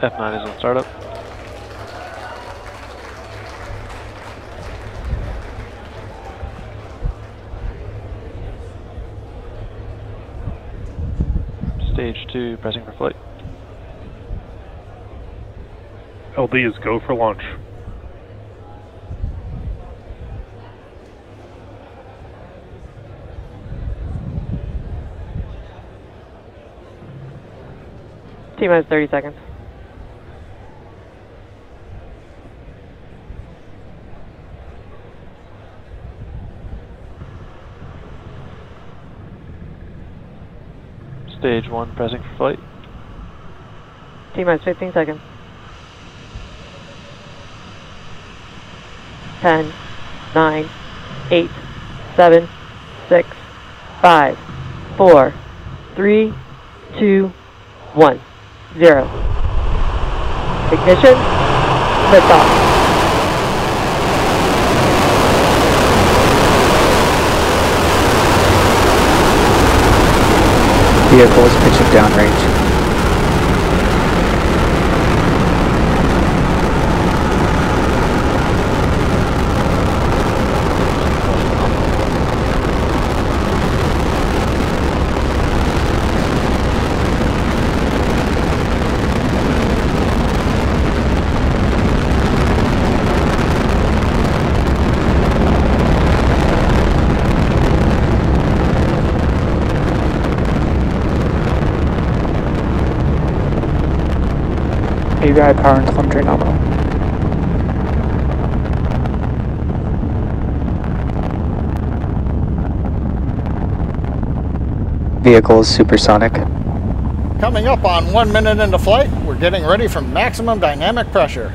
F9 is on startup. Stage 2 pressing for flight. LD is go for launch. T-minus 30 seconds. Stage 1 pressing for flight. T-minus 15 seconds. 10, 9, 8, 7, 6, 5, 4, 3, 2, 1, 0. Ignition, liftoff. Vehicle is pitching downrange. AVI power and telemetry nominal. Vehicle is supersonic. Coming up on 1 minute into flight, we're getting ready for maximum dynamic pressure.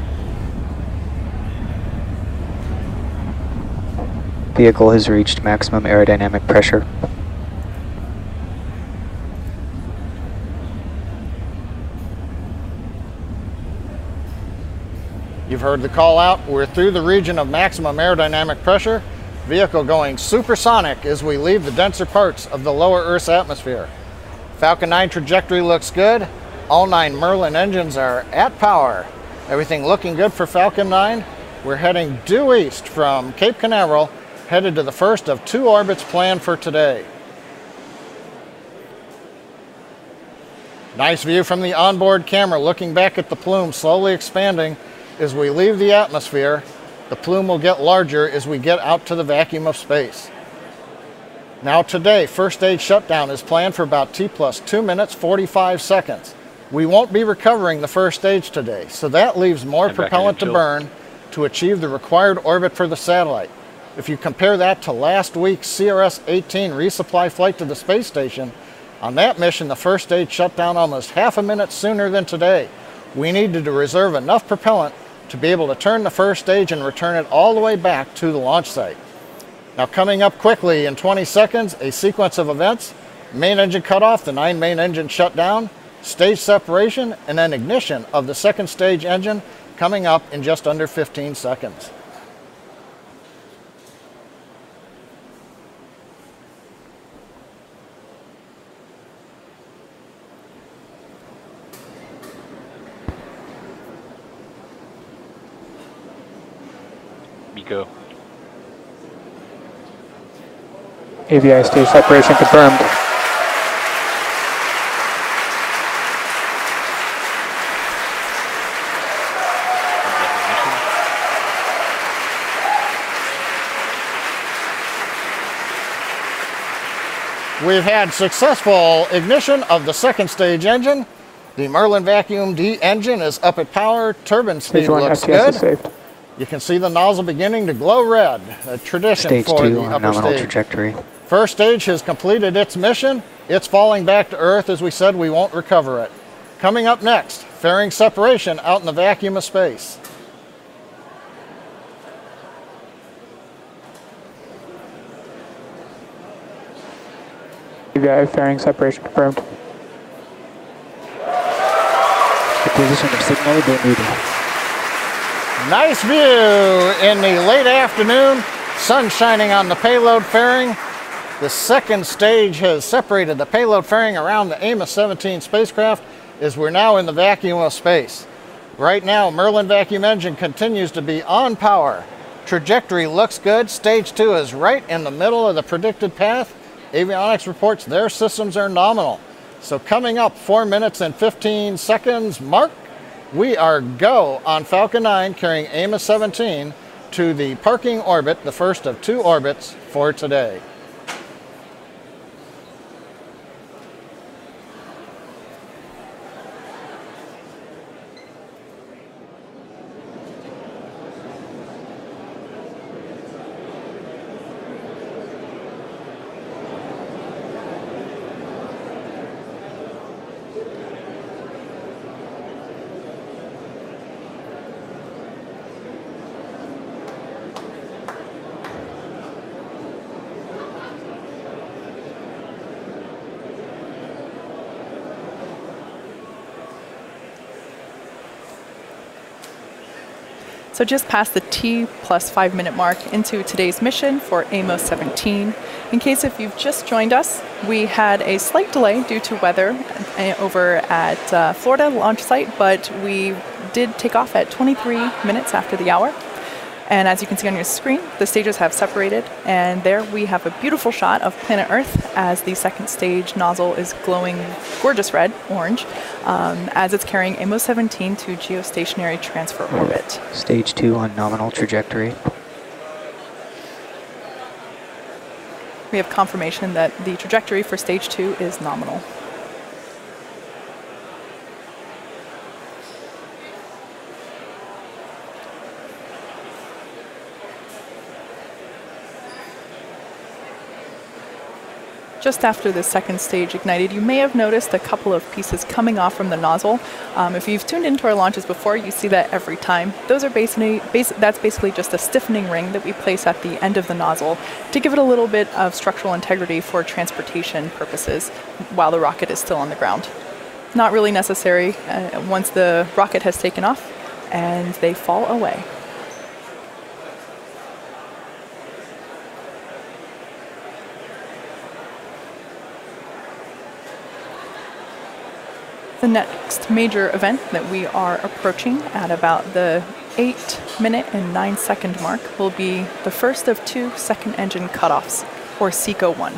Vehicle has reached maximum aerodynamic pressure. You've heard the call out. We're through the region of maximum aerodynamic pressure. Vehicle going supersonic as we leave the denser parts of the lower Earth's atmosphere. Falcon 9 trajectory looks good. All 9 Merlin engines are at power. Everything looking good for Falcon 9. We're heading due east from Cape Canaveral, headed to the first of 2 orbits planned for today. Nice view from the onboard camera looking back at the plume slowly expanding. As we leave the atmosphere, the plume will get larger as we get out to the vacuum of space. Now today, first stage shutdown is planned for about T plus 2 minutes 45 seconds. We won't be recovering the first stage today, so that leaves more propellant to burn to achieve the required orbit for the satellite. If you compare that to last week's CRS-18 resupply flight to the space station, on that mission the first stage shut down almost half a minute sooner than today. We needed to reserve enough propellant to be able to turn the first stage and return it all the way back to the launch site. Now coming up quickly in 20 seconds, a sequence of events: main engine cutoff, the 9 main engines shut down, stage separation, and then ignition of the second stage engine coming up in just under 15 seconds. Go. AVI stage separation confirmed. We've had successful ignition of the second stage engine. The Merlin Vacuum D engine is up at power. Turbine speed looks good. Is saved. You can see the nozzle beginning to glow red, a tradition Stage for 2 the on upper nominal stage. trajectory. First stage has completed its mission. It's falling back to Earth. As we said, we won't recover it. Coming up next, fairing separation out in the vacuum of space. AVI fairing separation confirmed. Acquisition of signal Bermuda. Nice view in the late afternoon, sun shining on the payload fairing. The second stage has separated the payload fairing around the Amos 17 spacecraft as we're now in the vacuum of space. Right now, Merlin vacuum engine continues to be on power. Trajectory looks good. Stage 2 is right in the middle of the predicted path. Avionics reports their systems are nominal. So coming up 4 minutes and 15 seconds mark, we are go on Falcon 9 carrying Amos 17 to the parking orbit, the first of 2 orbits for today. So just past the T plus 5 minute mark into today's mission for Amos 17. In case if you've just joined us, we had a slight delay due to weather over at Florida launch site, but we did take off at 23 minutes after the hour. And as you can see on your screen, the stages have separated, and there we have a beautiful shot of planet Earth as the second stage nozzle is glowing gorgeous red, orange, as it's carrying Amos 17 to geostationary transfer orbit. Stage 2 on nominal trajectory. We have confirmation that the trajectory for stage 2 is nominal. Just after the second stage ignited, you may have noticed a couple of pieces coming off from the nozzle. If you've tuned into our launches before, you see that every time. Those are that's basically just a stiffening ring that we place at the end of the nozzle to give it a little bit of structural integrity for transportation purposes while the rocket is still on the ground. Not really necessary once the rocket has taken off and they fall away. The next major event that we are approaching at about the 8 minute and 9 second mark will be the first of 2 second engine cutoffs, or SECO 1.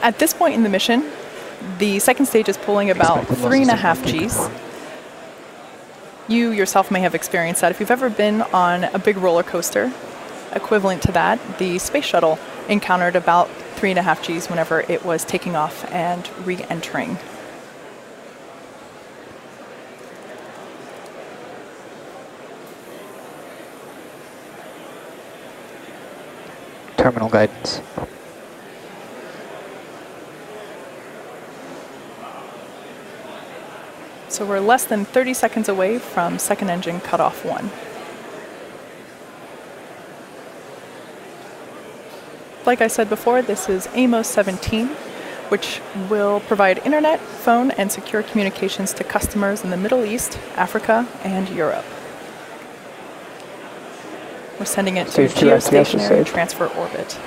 At this point in the mission, the second stage is pulling about 3.5 Gs. You yourself may have experienced that. If you've ever been on a big roller coaster, equivalent to that, the space shuttle encountered about 3.5 Gs whenever it was taking off and re-entering. Terminal guidance. So we're less than 30 seconds away from second engine cutoff 1. Like I said before, this is Amos 17, which will provide internet, phone, and secure communications to customers in the Middle East, Africa, and Europe. We're sending it to geostationary transfer orbit.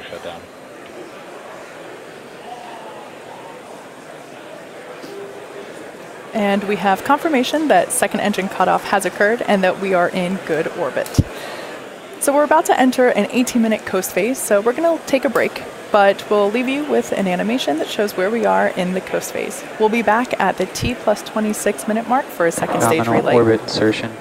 Shut down. And we have confirmation that second engine cutoff has occurred and that we are in good orbit. So we're about to enter an 18-minute coast phase, so we're going to take a break, but we'll leave you with an animation that shows where we are in the coast phase. We'll be back at the T plus 26 minute mark for a second stage relay. Nominal orbit insertion.